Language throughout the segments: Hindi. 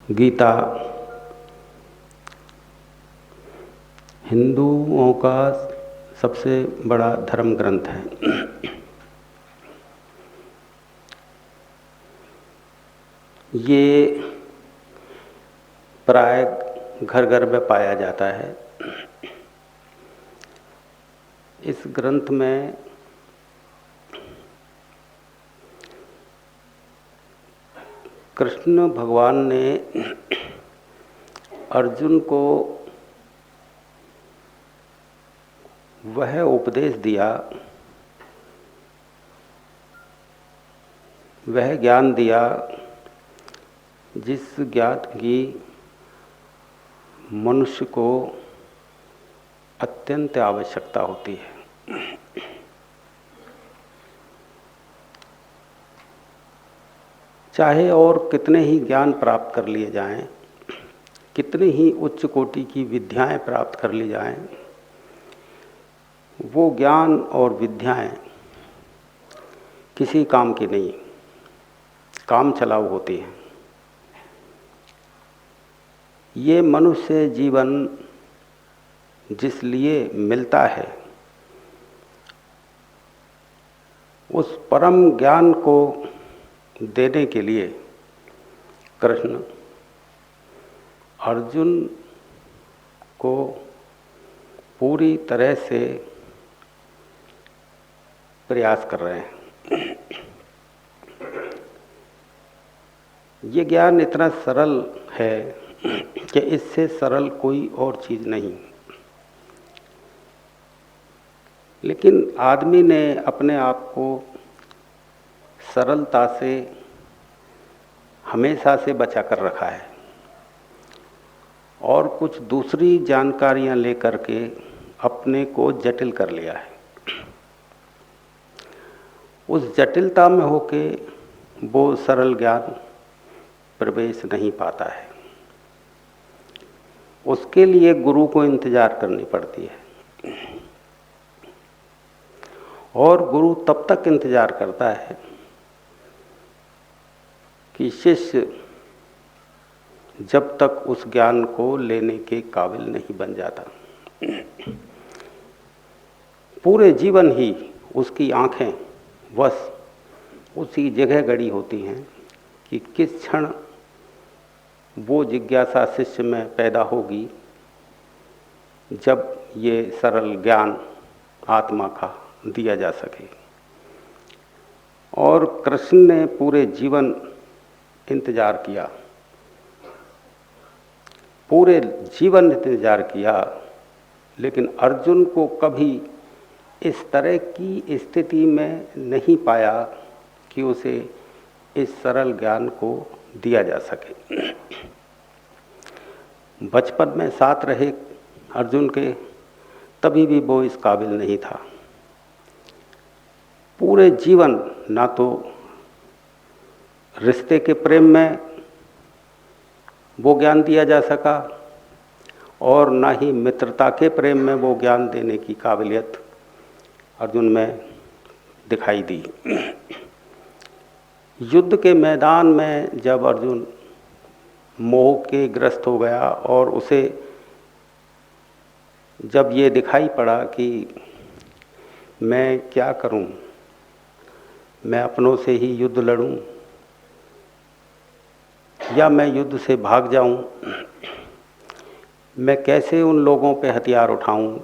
गीता हिंदुओं का सबसे बड़ा धर्म ग्रंथ है। ये प्राय घर घर में पाया जाता है। इस ग्रंथ में कृष्ण भगवान ने अर्जुन को वह उपदेश दिया, वह ज्ञान दिया जिस ज्ञान की मनुष्य को अत्यंत आवश्यकता होती है। चाहे और कितने ही ज्ञान प्राप्त कर लिए जाएं, कितनी ही उच्च कोटि की विद्याएं प्राप्त कर ली जाएं, वो ज्ञान और विद्याएं किसी काम की नहीं, काम चलाऊ होती हैं। ये मनुष्य जीवन जिस लिए मिलता है, उस परम ज्ञान को देने के लिए कृष्ण अर्जुन को पूरी तरह से प्रयास कर रहे हैं। ये ज्ञान इतना सरल है कि इससे सरल कोई और चीज नहीं। लेकिन आदमी ने अपने आप को सरलता से हमेशा से बचा कर रखा है और कुछ दूसरी जानकारियां लेकर के अपने को जटिल कर लिया है। उस जटिलता में होके वो सरल ज्ञान प्रवेश नहीं पाता है। उसके लिए गुरु को इंतजार करनी पड़ती है और गुरु तब तक इंतजार करता है कि शिष्य जब तक उस ज्ञान को लेने के काबिल नहीं बन जाता। पूरे जीवन ही उसकी आंखें बस उसी जगह गड़ी होती हैं कि किस क्षण वो जिज्ञासा शिष्य में पैदा होगी जब ये सरल ज्ञान आत्मा का दिया जा सके। और कृष्ण ने पूरे जीवन इंतजार किया, पूरे जीवन इंतजार किया, लेकिन अर्जुन को कभी इस तरह की स्थिति में नहीं पाया कि उसे इस सरल ज्ञान को दिया जा सके। बचपन में साथ रहे अर्जुन के, तभी भी वो इस काबिल नहीं था। पूरे जीवन ना तो रिश्ते के प्रेम में वो ज्ञान दिया जा सका और ना ही मित्रता के प्रेम में वो ज्ञान देने की काबिलियत अर्जुन में दिखाई दी। युद्ध के मैदान में जब अर्जुन मोह के ग्रस्त हो गया और उसे जब ये दिखाई पड़ा कि मैं क्या करूं, मैं अपनों से ही युद्ध लड़ूं या मैं युद्ध से भाग जाऊं, मैं कैसे उन लोगों पे हथियार उठाऊं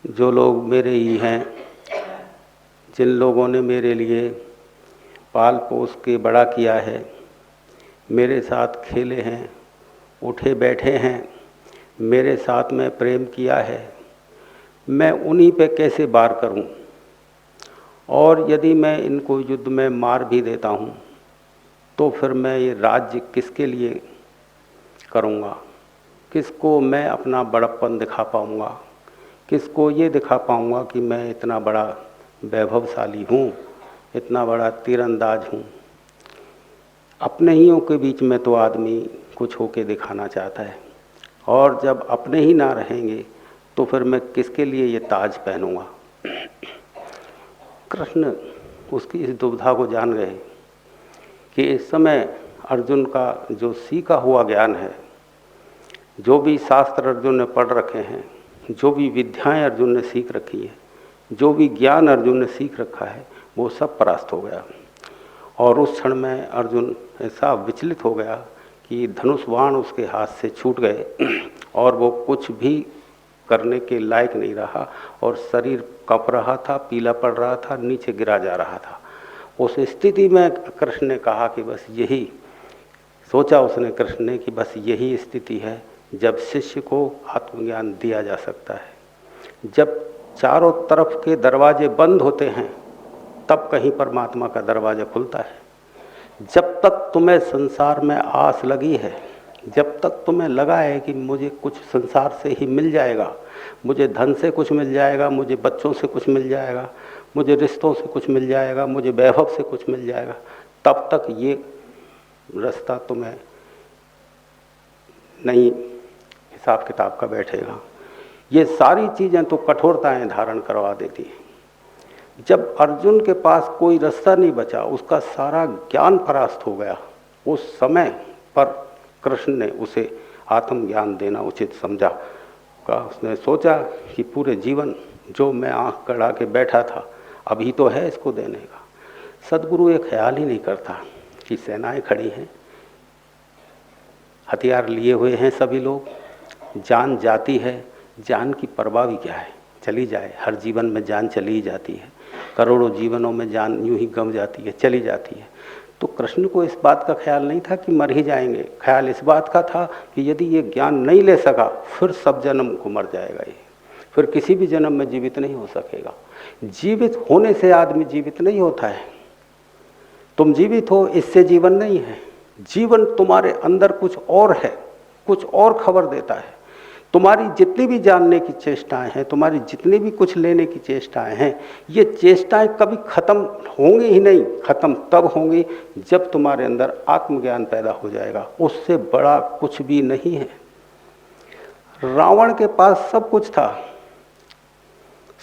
जो लोग मेरे ही हैं, जिन लोगों ने मेरे लिए पाल पोस के बड़ा किया है, मेरे साथ खेले हैं, उठे बैठे हैं, मेरे साथ में प्रेम किया है, मैं उन्हीं पे कैसे वार करूं। और यदि मैं इनको युद्ध में मार भी देता हूं तो फिर मैं ये राज्य किसके लिए करूंगा, किसको मैं अपना बड़प्पन दिखा पाऊंगा, किसको ये दिखा पाऊंगा कि मैं इतना बड़ा वैभवशाली हूँ, इतना बड़ा तीरंदाज हूँ। अपने हीयों के बीच में तो आदमी कुछ होके दिखाना चाहता है, और जब अपने ही ना रहेंगे तो फिर मैं किसके लिए ये ताज पहनूंगा। कृष्ण उसकी इस दुविधा को जान गए कि इस समय अर्जुन का जो सीखा हुआ ज्ञान है, जो भी शास्त्र अर्जुन ने पढ़ रखे हैं, जो भी विद्याएं अर्जुन ने सीख रखी है, जो भी ज्ञान अर्जुन ने सीख रखा है, वो सब परास्त हो गया। और उस क्षण में अर्जुन ऐसा विचलित हो गया कि धनुष बाण उसके हाथ से छूट गए और वो कुछ भी करने के लायक नहीं रहा और शरीर कँप रहा था, पीला पड़ रहा था, नीचे गिरा जा रहा था। उस स्थिति में कृष्ण ने कहा कि बस यही सोचा उसने, कृष्ण ने, कि बस यही स्थिति है जब शिष्य को आत्मज्ञान दिया जा सकता है। जब चारों तरफ के दरवाजे बंद होते हैं तब कहीं परमात्मा का दरवाज़ा खुलता है। जब तक तुम्हें संसार में आस लगी है, जब तक तुम्हें लगा है कि मुझे कुछ संसार से ही मिल जाएगा, मुझे धन से कुछ मिल जाएगा, मुझे बच्चों से कुछ मिल जाएगा, मुझे रिश्तों से कुछ मिल जाएगा, मुझे वैभव से कुछ मिल जाएगा, तब तक ये रास्ता तुम्हें नहीं हिसाब किताब का बैठेगा। ये सारी चीज़ें तो कठोरताएं धारण करवा देती हैं। जब अर्जुन के पास कोई रास्ता नहीं बचा, उसका सारा ज्ञान परास्त हो गया, उस समय पर कृष्ण ने उसे आत्मज्ञान देना उचित समझा। उसने सोचा कि पूरे जीवन जो मैं आँख गड़ा के बैठा था, अभी तो है इसको देने का। सदगुरु ये ख्याल ही नहीं करता कि सेनाएं खड़ी हैं, हथियार लिए हुए हैं सभी लोग, जान जाती है, जान की परवाह भी क्या है, चली जाए। हर जीवन में जान चली ही जाती है, करोड़ों जीवनों में जान यूं ही गम जाती है, चली जाती है। तो कृष्ण को इस बात का ख्याल नहीं था कि मर ही जाएंगे, ख्याल इस बात का था कि यदि ये ज्ञान नहीं ले सका फिर सब जन्म को मर जाएगा, ये फिर किसी भी जन्म में जीवित नहीं हो सकेगा। जीवित होने से आदमी जीवित नहीं होता है। तुम जीवित हो इससे जीवन नहीं है। जीवन तुम्हारे अंदर कुछ और है, कुछ और खबर देता है। तुम्हारी जितनी भी जानने की चेष्टाएं हैं, तुम्हारी जितनी भी कुछ लेने की चेष्टाएं हैं, ये चेष्टाएं कभी खत्म होंगी ही नहीं। खत्म तब होंगी जब तुम्हारे अंदर आत्मज्ञान पैदा हो जाएगा। उससे बड़ा कुछ भी नहीं है। रावण के पास सब कुछ था,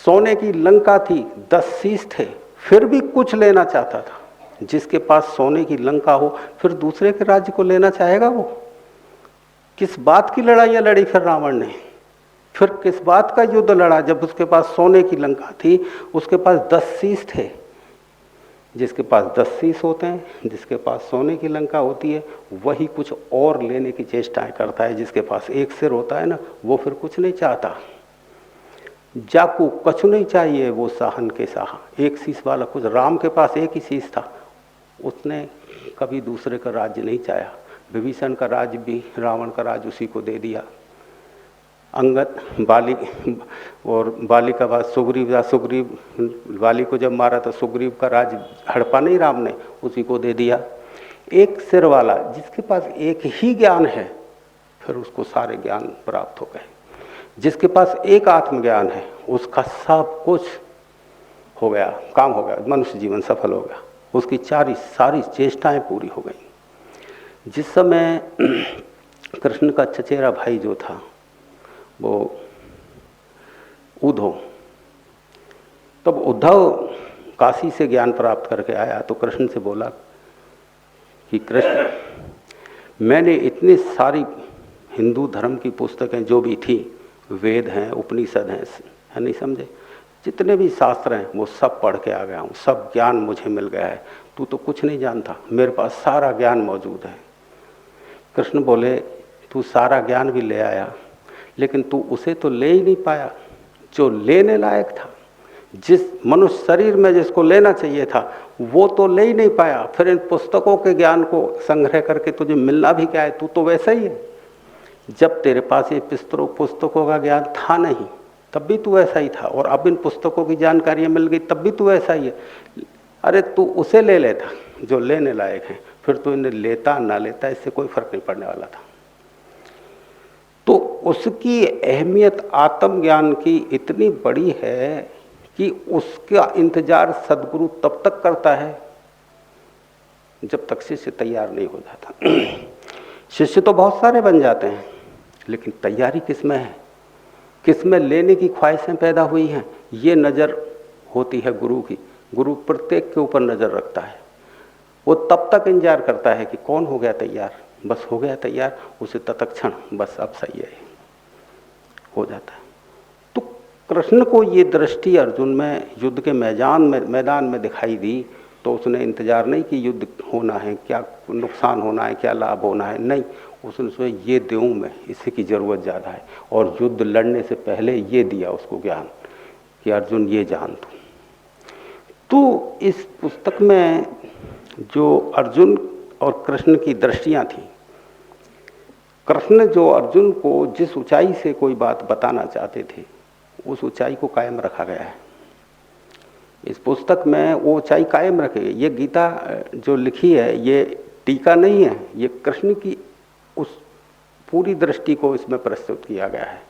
सोने की लंका थी, 10 शीश थे, फिर भी कुछ लेना चाहता था। जिसके पास सोने की लंका हो फिर दूसरे के राज्य को लेना चाहेगा वो? किस बात की लड़ाइयाँ लड़ी फिर रावण ने? फिर किस बात का युद्ध लड़ा जब उसके पास सोने की लंका थी, उसके पास 10 शीश थे। जिसके पास 10 शीश होते हैं, जिसके पास सोने की लंका होती है, वही कुछ और लेने की चेष्टाएं करता है। जिसके पास एक सिर होता है ना, वो फिर कुछ नहीं चाहता। जाकू कछु नहीं चाहिए, वो साहन के साहा। एक शीश वाला कुछ, राम के पास एक ही शीश था, उसने कभी दूसरे का राज्य नहीं चाहा। विभीषण का राज्य भी रावण का राज्य उसी को दे दिया। अंगद, बाली और बाली का बाद सुग्रीव था, सुग्रीव बाली को जब मारा तो सुग्रीव का राज्य हड़पा नहीं राम ने, उसी को दे दिया। एक सिर वाला जिसके पास एक ही ज्ञान है, फिर उसको सारे ज्ञान प्राप्त हो गए। जिसके पास एक आत्मज्ञान है, उसका सब कुछ हो गया, काम हो गया, मनुष्य जीवन सफल हो गया, उसकी सारी चेष्टाएं पूरी हो गई। जिस समय कृष्ण का चचेरा भाई जो था वो उद्धव, तब उद्धव काशी से ज्ञान प्राप्त करके आया तो कृष्ण से बोला कि कृष्ण, मैंने इतनी सारी हिंदू धर्म की पुस्तकें जो भी थी, वेद हैं, उपनिषद हैं, है नहीं समझे, जितने भी शास्त्र हैं वो सब पढ़ के आ गया हूँ, सब ज्ञान मुझे मिल गया है। तू तो कुछ नहीं जानता, मेरे पास सारा ज्ञान मौजूद है। कृष्ण बोले, तू सारा ज्ञान भी ले आया, लेकिन तू उसे तो ले ही नहीं पाया जो लेने लायक था। जिस मनुष्य शरीर में जिसको लेना चाहिए था वो तो ले ही नहीं पाया। फिर इन पुस्तकों के ज्ञान को संग्रह करके तुझे मिलना भी क्या है? तू तो वैसा ही है। जब तेरे पास ये पुस्तकों का ज्ञान था नहीं तब भी तू ऐसा ही था, और अब इन पुस्तकों की जानकारियाँ मिल गई तब भी तू ऐसा ही है। अरे तू उसे ले लेता जो लेने लायक है, फिर तू इन्हें लेता ना लेता इससे कोई फर्क नहीं पड़ने वाला था। तो उसकी अहमियत आत्मज्ञान की इतनी बड़ी है कि उसका इंतजार सदगुरु तब तक करता है जब तक शिष्य तैयार नहीं हो जाता। शिष्य तो बहुत सारे बन जाते हैं, लेकिन तैयारी किसमें है, किसमें लेने की ख्वाहिशें पैदा हुई हैं, ये नज़र होती है गुरु की। गुरु प्रत्येक के ऊपर नज़र रखता है, वो तब तक इंतजार करता है कि कौन हो गया तैयार, बस हो गया तैयार, उसे तत्क्षण बस अब सही है, हो जाता है। तो कृष्ण को ये दृष्टि अर्जुन में युद्ध के मैदान में दिखाई दी, तो उसने इंतजार नहीं कि युद्ध होना है, क्या नुकसान होना है, क्या लाभ होना है, नहीं, उसने सोचा ये दूँ मैं, इसी की ज़रूरत ज़्यादा है। और युद्ध लड़ने से पहले ये दिया उसको ज्ञान कि अर्जुन ये जान तो इस पुस्तक में जो अर्जुन और कृष्ण की दृष्टियाँ थीं, कृष्ण जो अर्जुन को जिस ऊंचाई से कोई बात बताना चाहते थे उस ऊंचाई को कायम रखा गया है। इस पुस्तक में वो ऊंचाई कायम रखी गई। ये गीता जो लिखी है ये टीका नहीं है, ये कृष्ण की उस पूरी दृष्टि को इसमें प्रस्तुत किया गया है।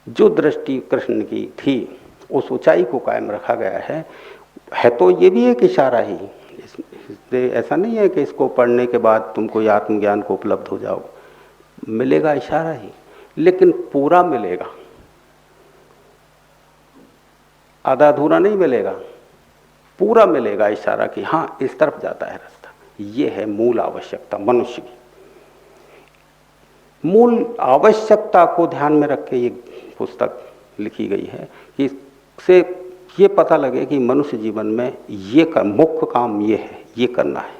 जो दृष्टि कृष्ण की थी उस ऊंचाई को कायम रखा गया है तो ये भी एक इशारा ही, ऐसा नहीं है कि इसको पढ़ने के बाद तुमको आत्मज्ञान को उपलब्ध हो जाओ, मिलेगा इशारा ही, लेकिन पूरा मिलेगा, आधा अधूरा नहीं मिलेगा, पूरा मिलेगा इशारा कि हाँ इस तरफ जाता है रास्ता। ये है मूल आवश्यकता मनुष्य की। मूल आवश्यकता को ध्यान में रख के ये पुस्तक लिखी गई है कि इससे ये पता लगे कि मनुष्य जीवन में ये मुख्य काम ये है, ये करना है।